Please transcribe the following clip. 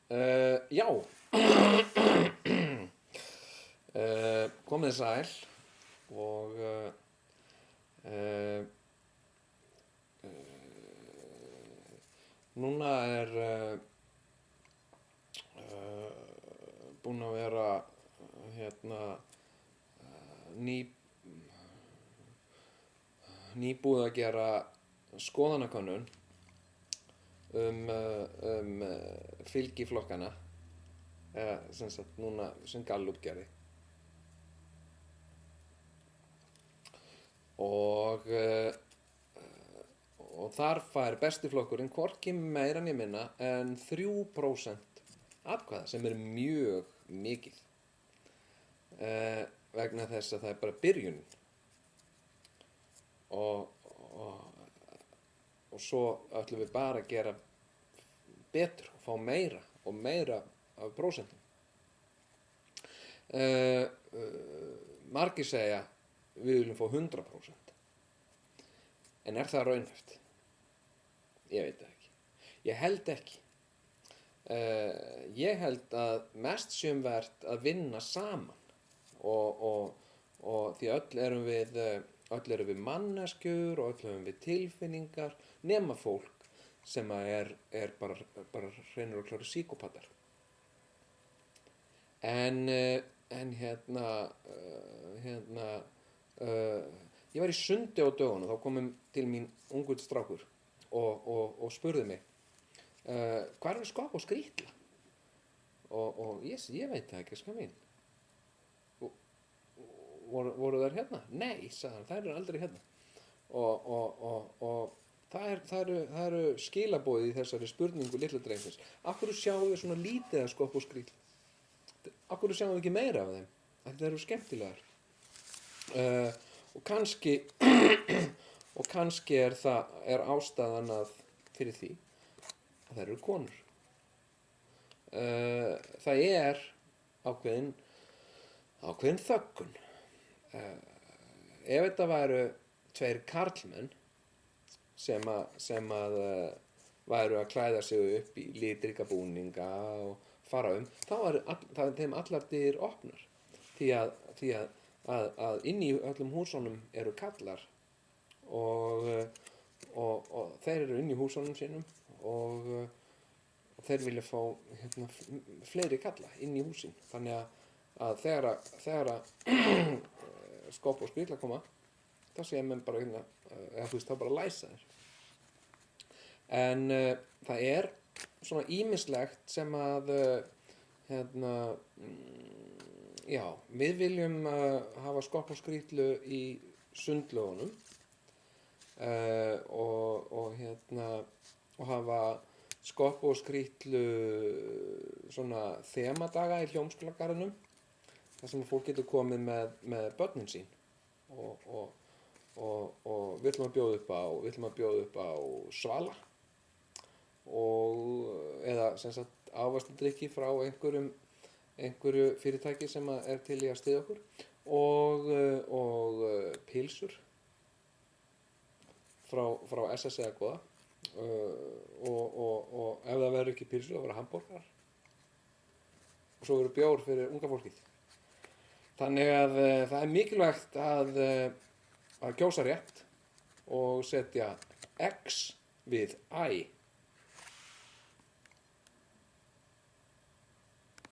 Já, komið sæl og núna er búin að vera nýbúið að gera skoðanakönnun fylgi flokkana sem sagt núna sem Gallup gerði og þar fær besti flokkurinn hvorki meira né minna en 3% atkvæða sem er mjög mikið vegna þess að það er bara byrjunin og svo ætlum við bara að gera betur og fá meira og meira af prósentum. Margir segja við viljum fá 100%. En er það raunhæft? Ég veit það ekki. Ég held ekki. Ég held að mest séum vert að vinna saman og því öll erum við manneskjur og öll erum við tilfinningar nema fólk sem er bara hreinir og klárir psykópatar. En ég var í sundi á dögunum, þá kom til mín ungur strákur og spurði mig hvað eru skáp og skrýtla? Og ég veit það ekki, sko mín. Voru þær hérna? Nei, sagði hann, þær eru aldrei hérna. Og það eru skilaboðið í þessari spurningu litla drengsins. Af hverju sjáum við svona lítið af skáp og skrýtla? Af hverju sjáum við ekki meira af þeim? Þetta eru skemmtilegar. Og kannski er ástæðan fyrir því að þær eru konur. Það er ákveðin þöggun. Ef þetta væru tveir karlmenn sem væru að klæða sig upp í litrika búninga og fara þá væru þeim allar dyr opnar því að inn í öllum húsunum eru kallar og þeir eru inn í húsunum sínum og þeir vilja fá fleiri kalla inn í húsin þannig að þegar skop og skrýtla koma þá sé menn bara þá bara læsa þeir en það er svona ýmislegt sem að við viljum hafa skop og skrýtlu í sundlaugunum og hafa skop og skrýtlu svona þemadaga í Hljómskálagarðinum þar sem fólk getur komið með börnin sín og við ætlum að bjóða upp á svala eða sem sagt ávaxtadrykki frá einhverju fyrirtæki sem er til í að styðja okkur og pilsur frá SS eða góða og ef það verður ekki pilsur þá verður hamborgarar og svo verður bjór fyrir unga fólkið. Þannig að það er mikilvægt að kjósa rétt og setja X við æ